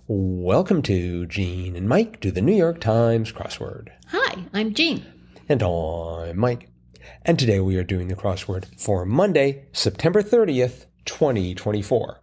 Welcome to Gene and Mike do the New York Times crossword. Hi, I'm Jean. And I'm Mike. And today we are doing the crossword for Monday, September 30th, 2024.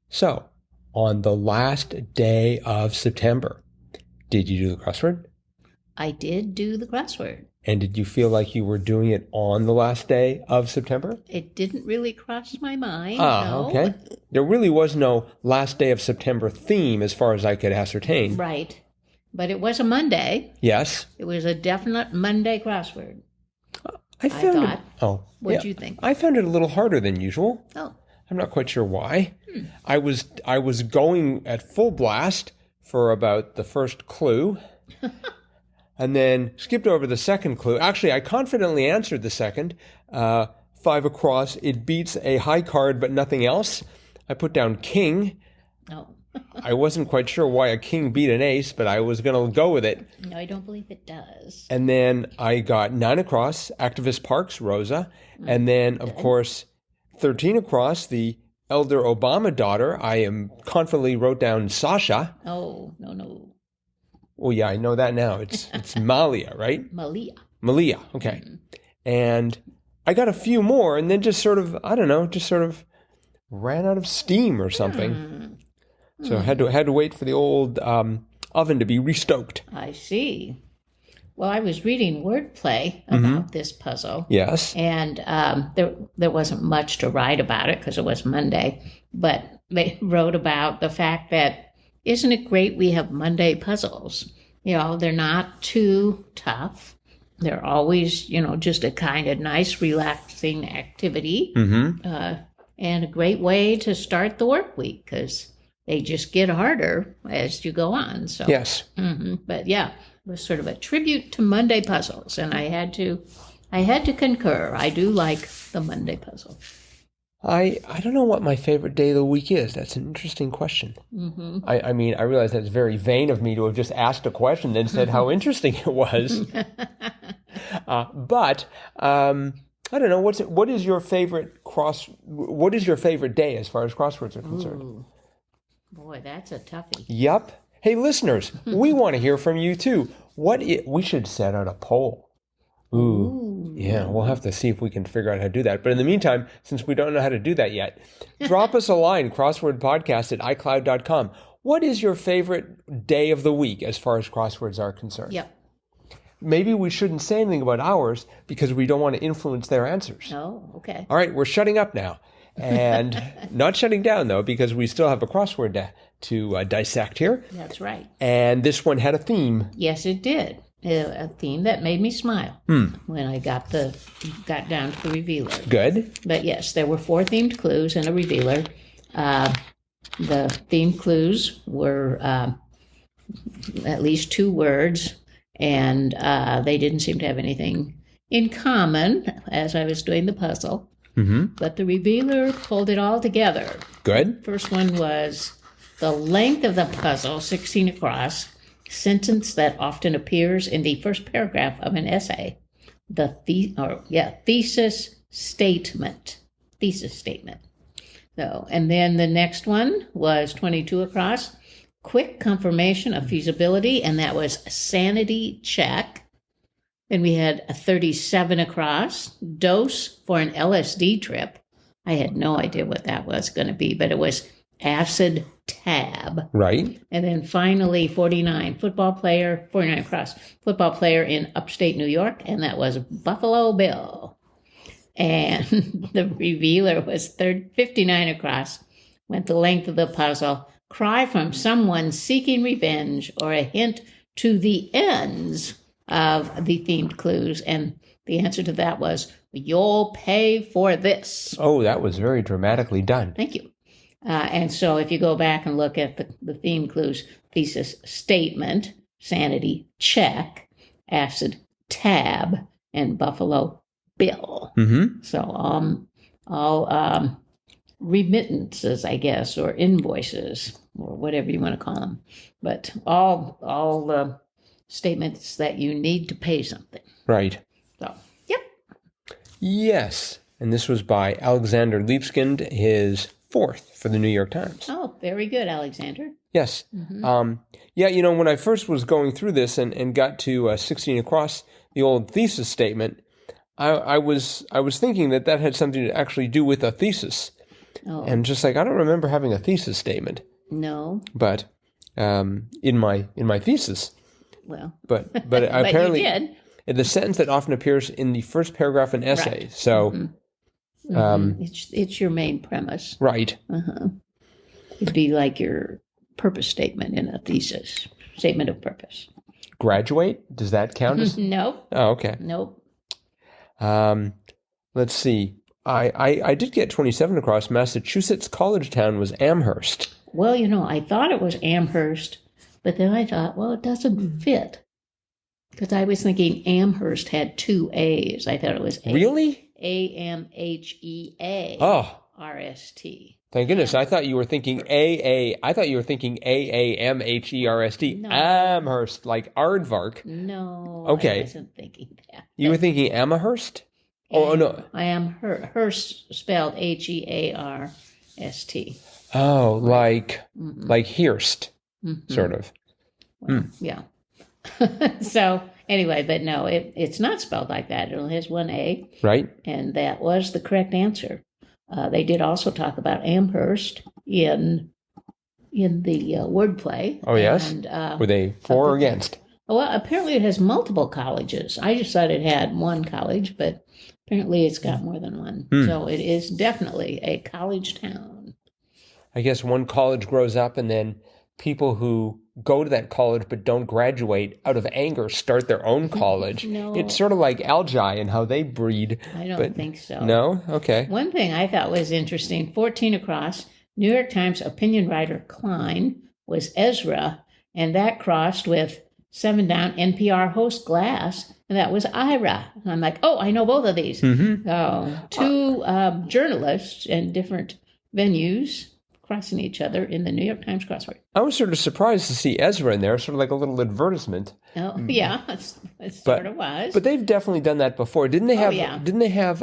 So, on the last day of September, did you do the crossword? I did do the crossword. And did you feel like you were doing it on the last day of September? It didn't really cross my mind, no. Okay. There really was no last day of September theme as far as I could ascertain. Right. But it was a Monday. Yes. It was a definite Monday crossword. I thought. What'd you think? I found it a little harder than usual. Oh. I'm not quite sure why. I was going at full blast for about the first clue. And then skipped over the second clue. Actually, I confidently answered the second. 5 across. It beats a high card, but nothing else. I put down king. Oh. I wasn't quite sure why a king beat an ace, but I was going to go with it. No, I don't believe it does. And then I got 9 across, Activist Parks, Rosa. And then, of course, 13 across, the elder Obama daughter. I confidently wrote down Sasha. Oh, no. Oh, yeah, I know that now. It's Malia, right? Malia, okay. Mm-hmm. And I got a few more and then just sort of ran out of steam or something. So I had to wait for the old oven to be restoked. I see. Well, I was reading wordplay about this puzzle. Yes. And there wasn't much to write about it because it was Monday. But they wrote about the fact that isn't it great we have Monday puzzles? You know, they're not too tough. They're always, just a kind of nice, relaxing activity. And a great way to start the work week because they just get harder as you go on. So yes. But yeah, it was sort of a tribute to Monday puzzles. And I had to concur. I do like the Monday puzzle. I don't know what my favorite day of the week is. That's an interesting question. I mean, I realize that's very vain of me to have just asked a question and then said how interesting it was. But I don't know. What is your favorite day as far as crosswords are concerned? Ooh. Boy, that's a toughie. Yep. Hey, listeners, we want to hear from you too. We should set out a poll. Ooh. Yeah, we'll have to see if we can figure out how to do that. But in the meantime, since we don't know how to do that yet, drop us a line, crosswordpodcast@icloud.com. What is your favorite day of the week as far as crosswords are concerned? Yep. Maybe we shouldn't say anything about ours because we don't want to influence their answers. Oh, okay. All right, we're shutting up now. And not shutting down, though, because we still have a crossword to dissect here. That's right. And this one had a theme. Yes, it did. A theme that made me smile when I got down to the revealer. Good. But yes, there were 4 themed clues and a revealer. The themed clues were at least 2 words, and they didn't seem to have anything in common as I was doing the puzzle. But the revealer pulled it all together. Good. First one was the length of the puzzle, 16 across, sentence that often appears in the first paragraph of an essay. Thesis statement. So, and then the next one was 22 across, quick confirmation of feasibility, and that was sanity check. Then we had a 37 across, dose for an LSD trip. I had no idea what that was going to be, but it was acid tab. Right. And then finally 49 across, football player in upstate New York, and that was Buffalo Bill. And the revealer was 59 across, went the length of the puzzle, cry from someone seeking revenge, or a hint to the ends of the themed clues. And the answer to that was, you'll pay for this. Oh, that was very dramatically done. Thank you. And so if you go back and look at the theme clues, thesis statement, sanity check, acid tab, and Buffalo Bill. So all remittances, I guess, or invoices, or whatever you want to call them. But all statements that you need to pay something. Right. So, yep. Yes. And this was by Alexander Libeskind. His 4th for the New York Times. Oh, very good, Alexander. Yes. Yeah, when I first was going through this and got to 16 across the old thesis statement, I was thinking that had something to actually do with a thesis. Oh. And just like, I don't remember having a thesis statement. No. But in my thesis. Well. But apparently you did. The sentence that often appears in the first paragraph in essay. Right. So it's your main premise. Right. It'd be like your purpose statement in a thesis. Statement of purpose. Graduate? Does that count as? Nope. Oh, okay. Nope. Let's see. I did get 27 across. Massachusetts college town was Amherst. Well, I thought it was Amherst, but then I thought, well, it doesn't fit. Because I was thinking Amherst had 2 A's. I thought it was Really? AMHEA. Oh. RST. Thank goodness. I thought you were thinking AA. I thought you were thinking AAMHERST. No. Amherst, like Aardvark. No. Okay. I wasn't thinking that. You were thinking Amherst? Oh, no. I am Hearst spelled HEARST. Oh, like Hearst, sort of. Well, yeah. So anyway, but no, it's not spelled like that. It only has 1 A. Right. And that was the correct answer. They did also talk about Amherst in the wordplay. Oh, yes? And, were they for or against? Well, apparently it has multiple colleges. I just thought it had 1 college, but apparently it's got more than 1. So it is definitely a college town. I guess one college grows up and then people who go to that college but don't graduate out of anger start their own college. No. It's sort of like algae and how they breed. I don't think so. No? Okay. One thing I thought was interesting, 14 across, New York Times opinion writer Klein was Ezra, and that crossed with 7 down NPR host Glass, and that was Ira. And I'm like, oh, I know both of these. So 2 journalists in different venues crossing each other in the New York Times crossword. I was sort of surprised to see Ezra in there, sort of like a little advertisement. Oh, yeah, it sort of was. But they've definitely done that before. Didn't they have Didn't they have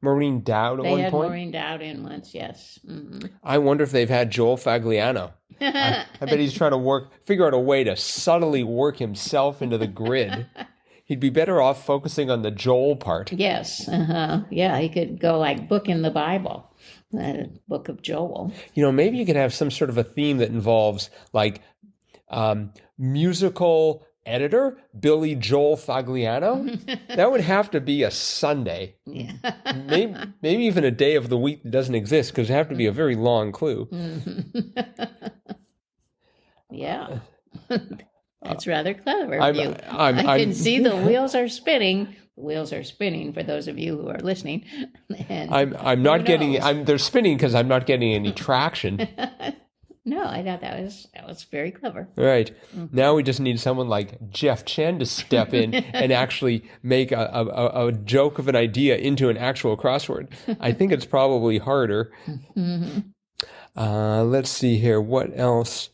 Maureen Dowd at one point? They had Maureen Dowd in once, yes. I wonder if they've had Joel Fagliano. I bet he's trying to figure out a way to subtly work himself into the grid. He'd be better off focusing on the Joel part. Yes, yeah, he could go like book in the Bible. The book of Joel. Maybe you could have some sort of a theme that involves like musical editor Billy Joel Fagliano. That would have to be a Sunday. Yeah. maybe even a day of the week that doesn't exist because it'd have to be a very long clue. Yeah. That's rather clever of you. I can see the wheels are spinning. The wheels are spinning for those of you who are listening. And I'm not getting. They're spinning because I'm not getting any traction. No, I thought that was very clever. Right. Now we just need someone like Jeff Chen to step in and actually make a joke of an idea into an actual crossword. I think it's probably harder. Let's see here. What else?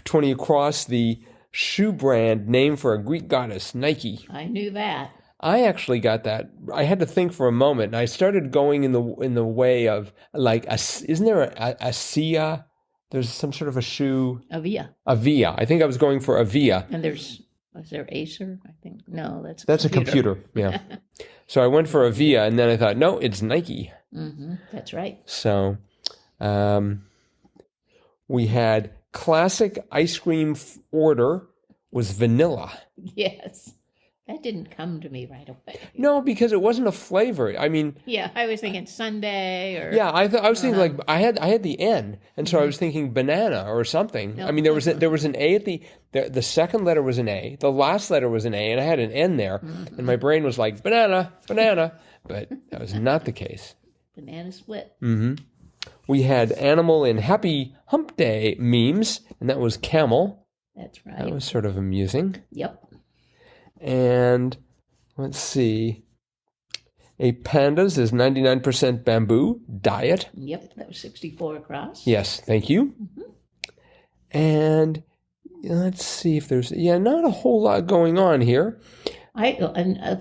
20 across, the shoe brand name for a Greek goddess, Nike. I knew that. I actually got that. I had to think for a moment, and I started going in the way of like, isn't there a Sia? There's some sort of a shoe. Avia. I think I was going for Avia. And was there Acer? I think no, that's a computer. Yeah. So I went for Avia, and then I thought, no, it's Nike. That's right. So, we had classic ice cream order was vanilla. Yes. That didn't come to me right away. No, because it wasn't a flavor. I mean, yeah, I was thinking sundae or I was thinking like I had the N, and so I was thinking banana or something. No, I mean, there was an A at the second letter was an A, the last letter was an A, and I had an N there, and my brain was like banana, but that was not the case. Banana split. We had animal in Happy Hump Day memes, and that was camel. That's right. That was sort of amusing. Yep. And let's see. A pandas is 99% bamboo diet. Yep, that was 64 across. Yes, thank you. And let's see if there's not a whole lot going on here. A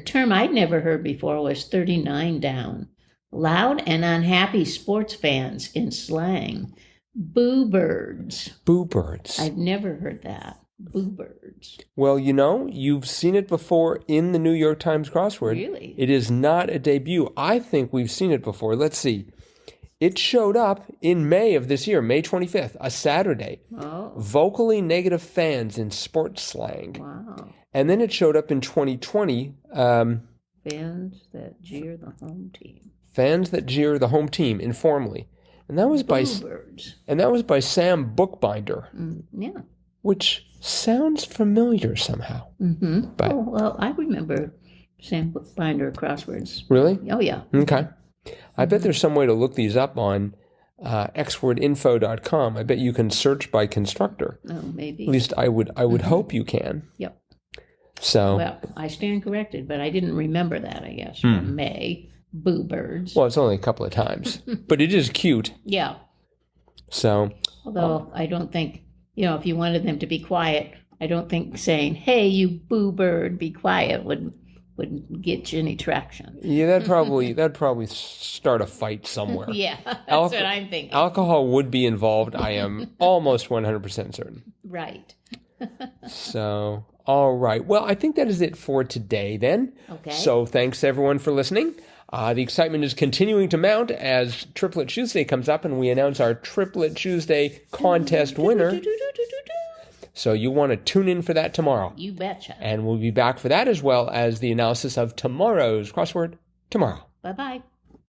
term I'd never heard before was 39 down. Loud and unhappy sports fans in slang. Boo birds. Boo birds. I've never heard that. Boo birds. Well, you've seen it before in the New York Times crossword. Really? It is not a debut. I think we've seen it before. Let's see. It showed up in May of this year, May 25th, a Saturday. Oh. Vocally negative fans in sports slang. Wow. And then it showed up in 2020. Fans that jeer the home team. Fans that jeer the home team informally. And that was by Bluebirds. And that was by Sam Bookbinder. Yeah. Which sounds familiar somehow. Mm-hmm. But, oh, well, I remember Sam Bookbinder crosswords. Really? Oh, yeah. Okay. I bet there's some way to look these up on xwordinfo.com. I bet you can search by constructor. Oh, maybe. At least I would hope you can. Yep. So. Well, I stand corrected, but I didn't remember that, I guess, from May. Boo birds. Well, it's only a couple of times. But it is cute. Yeah. So. Although I don't think, if you wanted them to be quiet, I don't think saying, hey, you boo bird, be quiet wouldn't get you any traction. Yeah, that'd probably start a fight somewhere. Yeah, that's what I'm thinking. Alcohol would be involved. I am almost 100% certain. Right. So, all right. Well, I think that is it for today then. Okay. So thanks everyone for listening. The excitement is continuing to mount as Triplet Tuesday comes up and we announce our Triplet Tuesday contest winner. So you want to tune in for that tomorrow. You betcha. And we'll be back for that as well as the analysis of tomorrow's crossword tomorrow. Bye-bye.